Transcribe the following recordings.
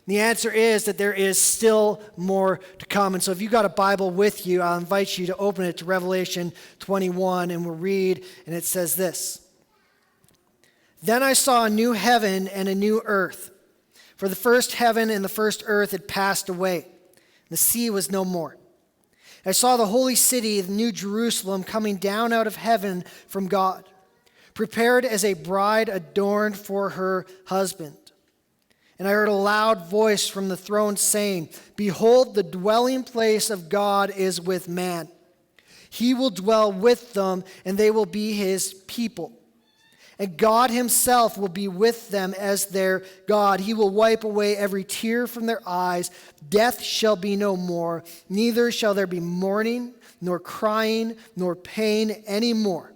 The answer is that there is still more to come. And so if you've got a Bible with you, I'll invite you to open it to Revelation 21, and we'll read, and it says this. Then I saw a new heaven and a new earth. For the first heaven and the first earth had passed away. The sea was no more. I saw the holy city, the new Jerusalem, coming down out of heaven from God, prepared as a bride adorned for her husband. And I heard a loud voice from the throne saying, Behold, the dwelling place of God is with man. He will dwell with them, and they will be his people. And God himself will be with them as their God. He will wipe away every tear from their eyes. Death shall be no more, neither shall there be mourning, nor crying, nor pain any more,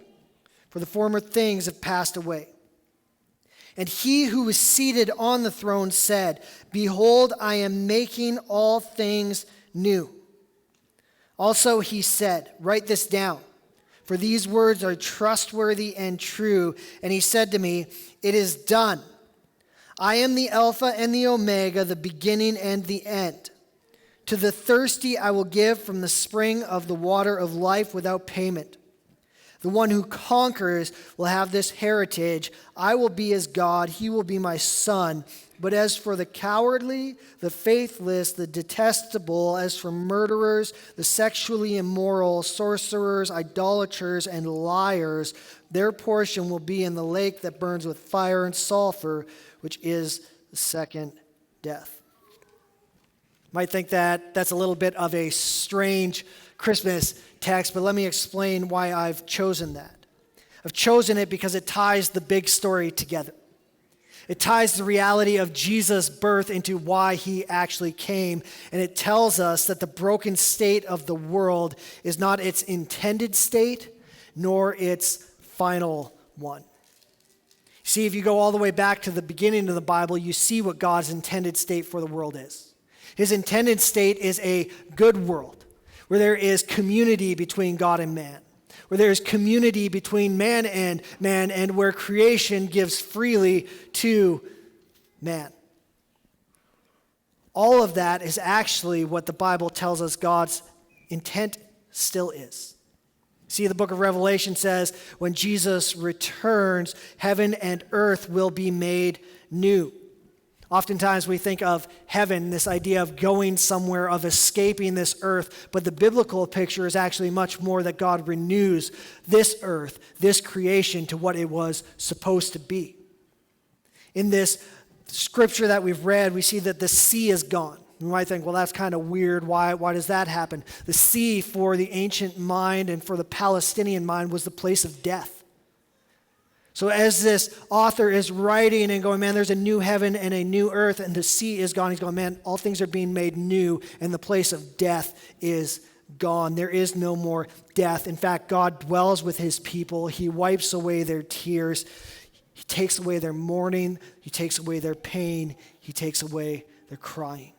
for the former things have passed away. And he who was seated on the throne said, Behold, I am making all things new. Also he said, Write this down, for these words are trustworthy and true. And he said to me, It is done. I am the Alpha and the Omega, the beginning and the end. To the thirsty I will give from the spring of the water of life without payment. The one who conquers will have this heritage. I will be his God. He will be my son. But as for the cowardly, the faithless, the detestable, as for murderers, the sexually immoral, sorcerers, idolaters, and liars, their portion will be in the lake that burns with fire and sulfur, which is the second death. You might think that that's a little bit of a strange Christmas text, but let me explain why I've chosen that. I've chosen it because it ties the big story together. It ties the reality of Jesus' birth into why he actually came, and it tells us that the broken state of the world is not its intended state, nor its final one. See, if you go all the way back to the beginning of the Bible, you see what God's intended state for the world is. His intended state is a good world, where there is community between God and man, where there is community between man, and where creation gives freely to man. All of that is actually what the Bible tells us God's intent still is. See, the book of Revelation says, when Jesus returns, heaven and earth will be made new. Oftentimes we think of heaven, this idea of going somewhere, of escaping this earth, but the biblical picture is actually much more that God renews this earth, this creation, to what it was supposed to be. In this scripture that we've read, we see that the sea is gone. You might think, well, that's kind of weird. Why does that happen? The sea, for the ancient mind and for the Palestinian mind, was the place of death. So as this author is writing and going, man, there's a new heaven and a new earth, and the sea is gone, he's going, man, all things are being made new, and the place of death is gone. There is no more death. In fact, God dwells with his people. He wipes away their tears. He takes away their mourning. He takes away their pain. He takes away their crying.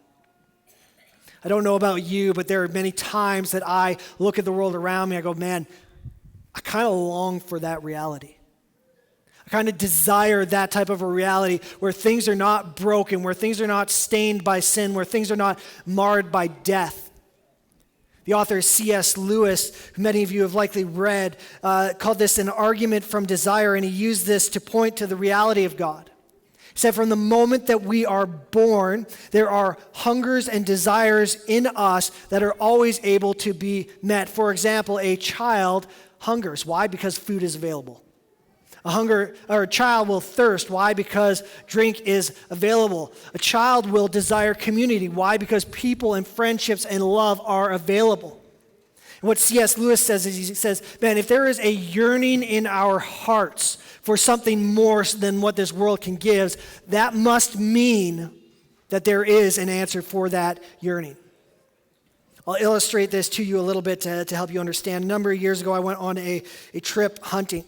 I don't know about you, but there are many times that I look at the world around me, I go, man, I kind of long for that reality. I kind of desire that type of a reality where things are not broken, where things are not stained by sin, where things are not marred by death. The author C.S. Lewis, who many of you have likely read, called this an argument from desire, and he used this to point to the reality of God. He said, from the moment that we are born, there are hungers and desires in us that are always able to be met. For example, a child hungers. Why? Because food is available. A child will thirst. Why? Because drink is available. A child will desire community. Why? Because people and friendships and love are available. And what C.S. Lewis says is, he says, man, if there is a yearning in our hearts for something more than what this world can give, that must mean that there is an answer for that yearning. I'll illustrate this to you a little bit to help you understand. A number of years ago, I went on a trip hunting.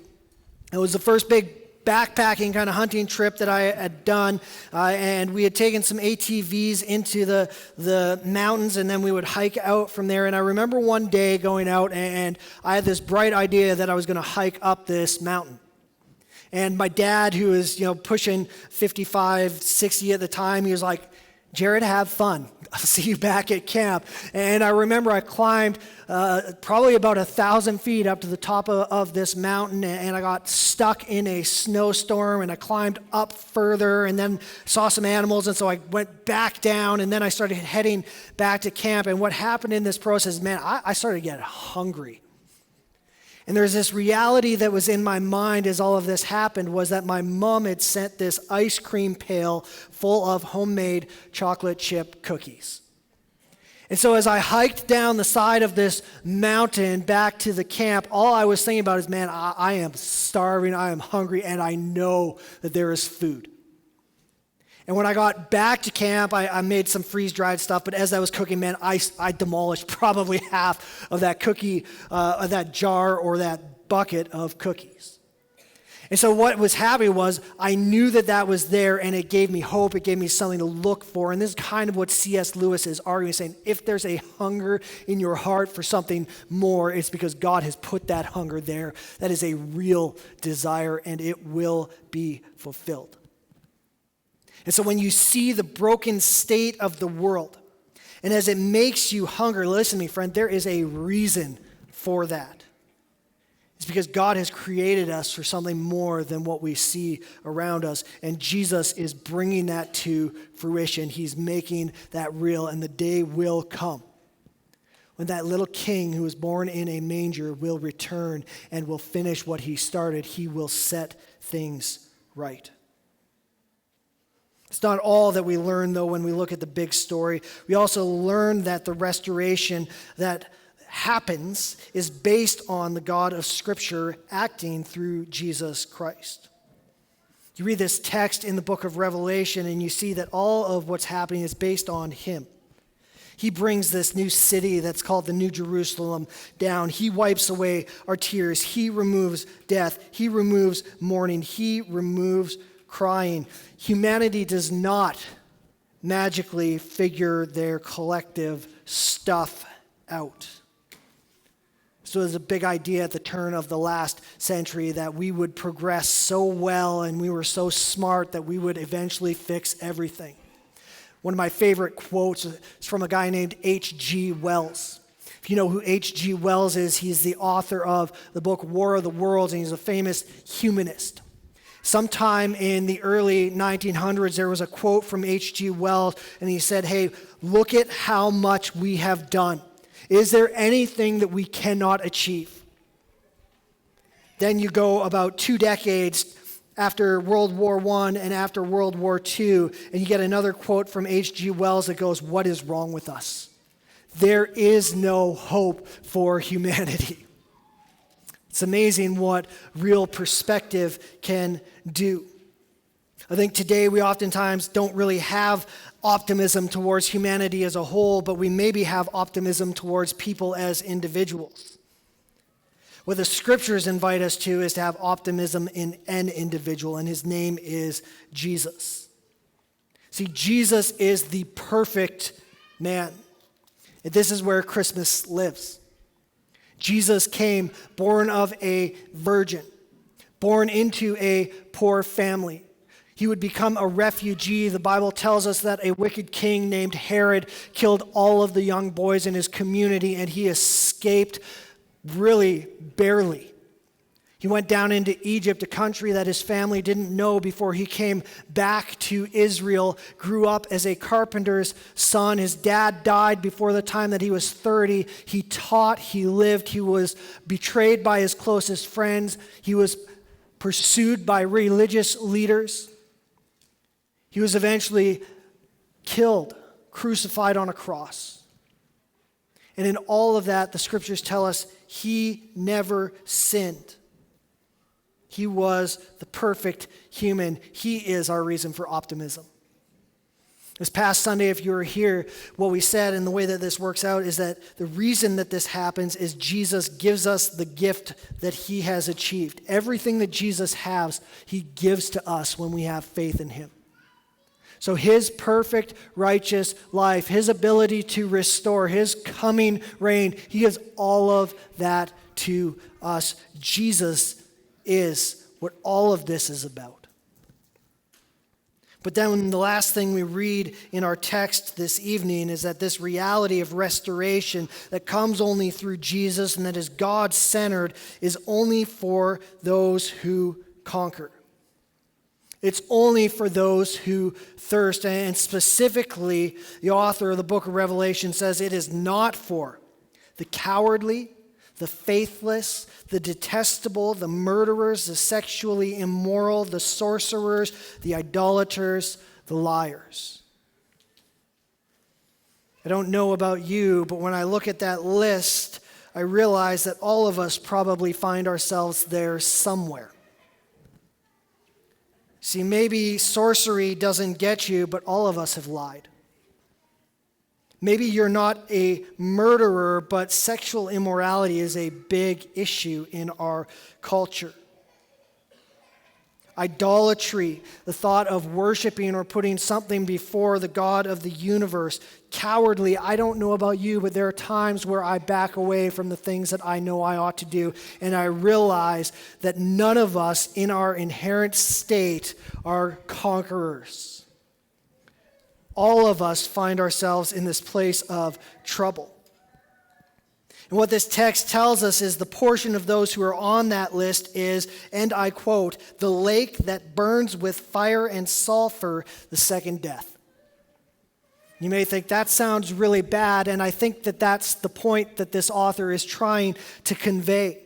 It was the first big backpacking kind of hunting trip that I had done, and we had taken some ATVs into the mountains, and then we would hike out from there. And I remember one day going out, and I had this bright idea that I was going to hike up this mountain. And my dad, who was pushing 55, 60 at the time, he was like, Jared, have fun. I'll see you back at camp. And I remember I climbed probably about 1,000 feet up to the top of this mountain, and I got stuck in a snowstorm, and I climbed up further and then saw some animals, and so I went back down, and then I started heading back to camp. And what happened in this process, man, I started getting hungry. And there's this reality that was in my mind as all of this happened, was that my mom had sent this ice cream pail full of homemade chocolate chip cookies. And so as I hiked down the side of this mountain back to the camp, all I was thinking about is, man, I am starving, I am hungry, and I know that there is food. And when I got back to camp, I made some freeze-dried stuff, but as I was cooking, man, I demolished probably half of that cookie, of that jar or that bucket of cookies. And so what was happening was I knew that was there, and it gave me hope. It gave me something to look for. And this is kind of what C.S. Lewis is arguing, saying if there's a hunger in your heart for something more, it's because God has put that hunger there. That is a real desire, and it will be fulfilled. And so when you see the broken state of the world, and as it makes you hunger, listen to me, friend, there is a reason for that. It's because God has created us for something more than what we see around us, and Jesus is bringing that to fruition. He's making that real, and the day will come when that little king who was born in a manger will return and will finish what he started. He will set things right. It's not all that we learn, though, when we look at the big story. We also learn that the restoration that happens is based on the God of Scripture acting through Jesus Christ. You read this text in the book of Revelation, and you see that all of what's happening is based on him. He brings this new city that's called the New Jerusalem down. He wipes away our tears. He removes death. He removes mourning. He removes crying. Humanity does not magically figure their collective stuff out. So there's a big idea at the turn of the last century that we would progress so well and we were so smart that we would eventually fix everything. One of my favorite quotes is from a guy named H.G. Wells. If you know who H.G. Wells is, he's the author of the book War of the Worlds, and he's a famous humanist. Sometime in the early 1900s, there was a quote from H.G. Wells, and he said, hey, look at how much we have done. Is there anything that we cannot achieve? Then you go about 2 decades after World War I and after World War II, and you get another quote from H.G. Wells that goes, what is wrong with us? There is no hope for humanity. It's amazing what real perspective can do. I think today we oftentimes don't really have optimism towards humanity as a whole, but we maybe have optimism towards people as individuals. What the scriptures invite us to is to have optimism in an individual, and his name is Jesus. See, Jesus is the perfect man. And this is where Christmas lives. Jesus came born of a virgin, born into a poor family. He would become a refugee. The Bible tells us that a wicked king named Herod killed all of the young boys in his community, and he escaped really barely. He went down into Egypt, a country that his family didn't know before he came back to Israel, grew up as a carpenter's son. His dad died before the time that he was 30. He taught, he lived, he was betrayed by his closest friends. He was pursued by religious leaders. He was eventually killed, crucified on a cross. And in all of that, the scriptures tell us he never sinned. He was the perfect human. He is our reason for optimism. This past Sunday, if you were here, what we said and the way that this works out is that the reason that this happens is Jesus gives us the gift that he has achieved. Everything that Jesus has, he gives to us when we have faith in him. So his perfect, righteous life, his ability to restore, his coming reign, he gives all of that to us. Jesus is what all of this is about. But then the last thing we read in our text this evening is that this reality of restoration that comes only through Jesus and that is God-centered is only for those who conquer. It's only for those who thirst. And specifically, the author of the book of Revelation says it is not for the cowardly, the faithless, the detestable, the murderers, the sexually immoral, the sorcerers, the idolaters, the liars. I don't know about you, but when I look at that list, I realize that all of us probably find ourselves there somewhere. See, maybe sorcery doesn't get you, but all of us have lied. Maybe you're not a murderer, but sexual immorality is a big issue in our culture. Idolatry, the thought of worshiping or putting something before the God of the universe. Cowardly, I don't know about you, but there are times where I back away from the things that I know I ought to do, and I realize that none of us in our inherent state are conquerors. All of us find ourselves in this place of trouble. And what this text tells us is the portion of those who are on that list is, and I quote, the lake that burns with fire and sulfur, the second death. You may think that sounds really bad, and I think that that's the point that this author is trying to convey.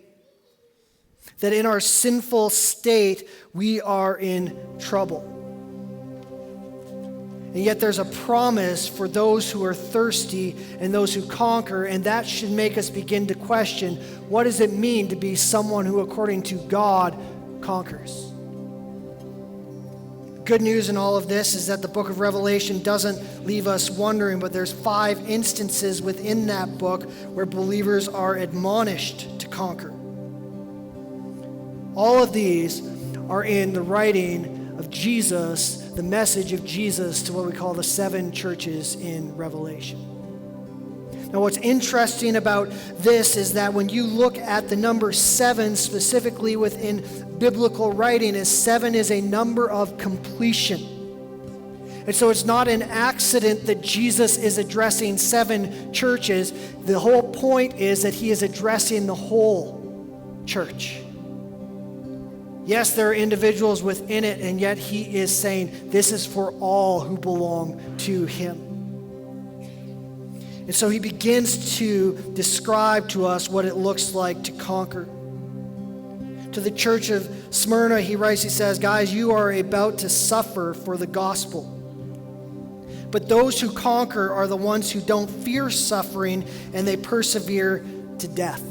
That in our sinful state, we are in trouble. And yet there's a promise for those who are thirsty and those who conquer, and that should make us begin to question, what does it mean to be someone who, according to God, conquers? Good news in all of this is that the book of Revelation doesn't leave us wondering, but there's 5 instances within that book where believers are admonished to conquer. All of these are in the writing of Jesus, the message of Jesus to what we call the 7 churches in Revelation. Now, what's interesting about this is that when you look at the number 7 specifically within biblical writing, is 7 is a number of completion. And so it's not an accident that Jesus is addressing 7 churches. The whole point is that he is addressing the whole church. Yes, there are individuals within it, and yet he is saying this is for all who belong to him. And so he begins to describe to us what it looks like to conquer. To the church of Smyrna, he writes, he says, guys, you are about to suffer for the gospel. But those who conquer are the ones who don't fear suffering, and they persevere to death.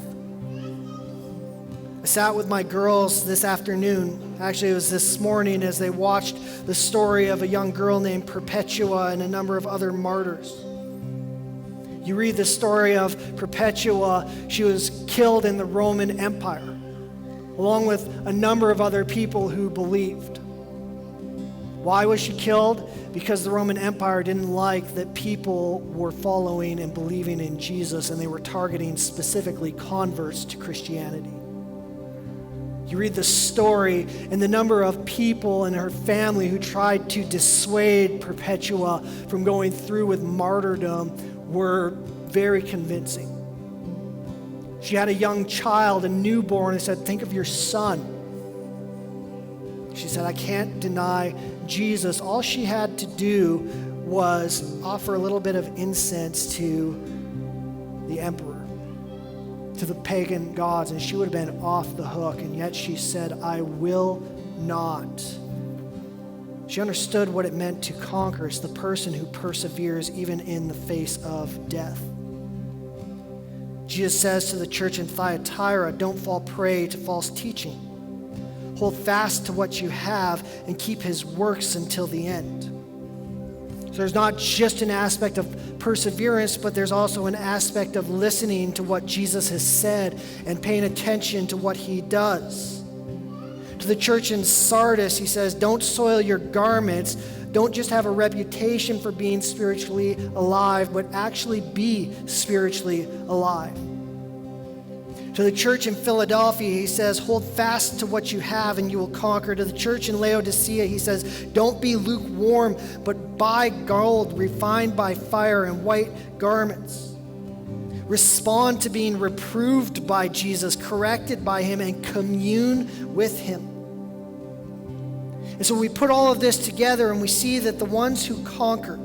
I sat with my girls this afternoon. Actually, it was this morning as they watched the story of a young girl named Perpetua and a number of other martyrs. You read the story of Perpetua. She was killed in the Roman Empire, along with a number of other people who believed. Why was she killed? Because the Roman Empire didn't like that people were following and believing in Jesus, and they were targeting specifically converts to Christianity. You read the story, and the number of people and her family who tried to dissuade Perpetua from going through with martyrdom were very convincing. She had a young child, a newborn, and said, think of your son. She said, I can't deny Jesus. All she had to do was offer a little bit of incense to the emperor, to the pagan gods, and she would have been off the hook. And yet she said, I will not. She understood what it meant to conquer. It's the person who perseveres even in the face of death. Jesus says to the church in Thyatira, don't fall prey to false teaching. Hold fast to what you have and keep his works until the end. So there's not just an aspect of perseverance, but there's also an aspect of listening to what Jesus has said and paying attention to what he does. To the church in Sardis, he says, don't soil your garments. Don't just have a reputation for being spiritually alive, but actually be spiritually alive. To the church in Philadelphia, he says, hold fast to what you have and you will conquer. To the church in Laodicea, he says, don't be lukewarm, but buy gold refined by fire and white garments. Respond to being reproved by Jesus, corrected by him, and commune with him. And so we put all of this together and we see that the ones who conquer,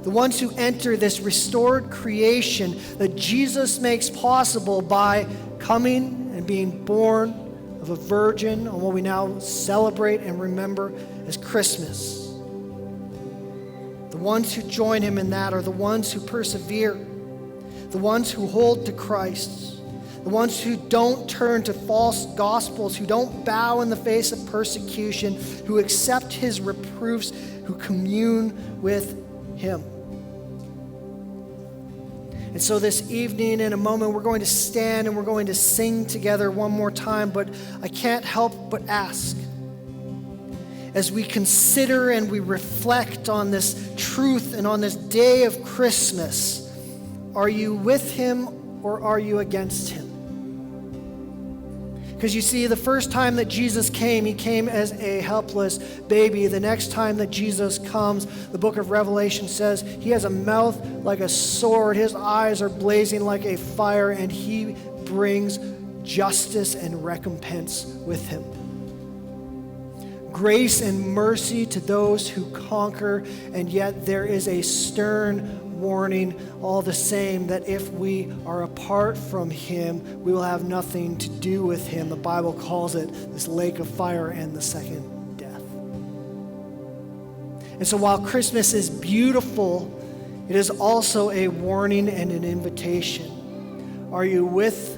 the ones who enter this restored creation that Jesus makes possible by coming and being born of a virgin on what we now celebrate and remember as Christmas. The ones who join him in that are the ones who persevere, the ones who hold to Christ, the ones who don't turn to false gospels, who don't bow in the face of persecution, who accept his reproofs, who commune with him. And so this evening, in a moment, we're going to stand and we're going to sing together one more time, but I can't help but ask, as we consider and we reflect on this truth and on this day of Christmas, are you with him or are you against him? Because you see, the first time that Jesus came, he came as a helpless baby. The next time that Jesus comes, the book of Revelation says, he has a mouth like a sword, his eyes are blazing like a fire, and he brings justice and recompense with him. Grace and mercy to those who conquer, and yet there is a stern warning all the same that if we are apart from him, we will have nothing to do with him. The Bible calls it this lake of fire and the second death. And so while Christmas is beautiful, it is also a warning and an invitation. Are you with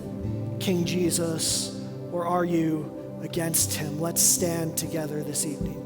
King Jesus or are you against him? Let's stand together this evening.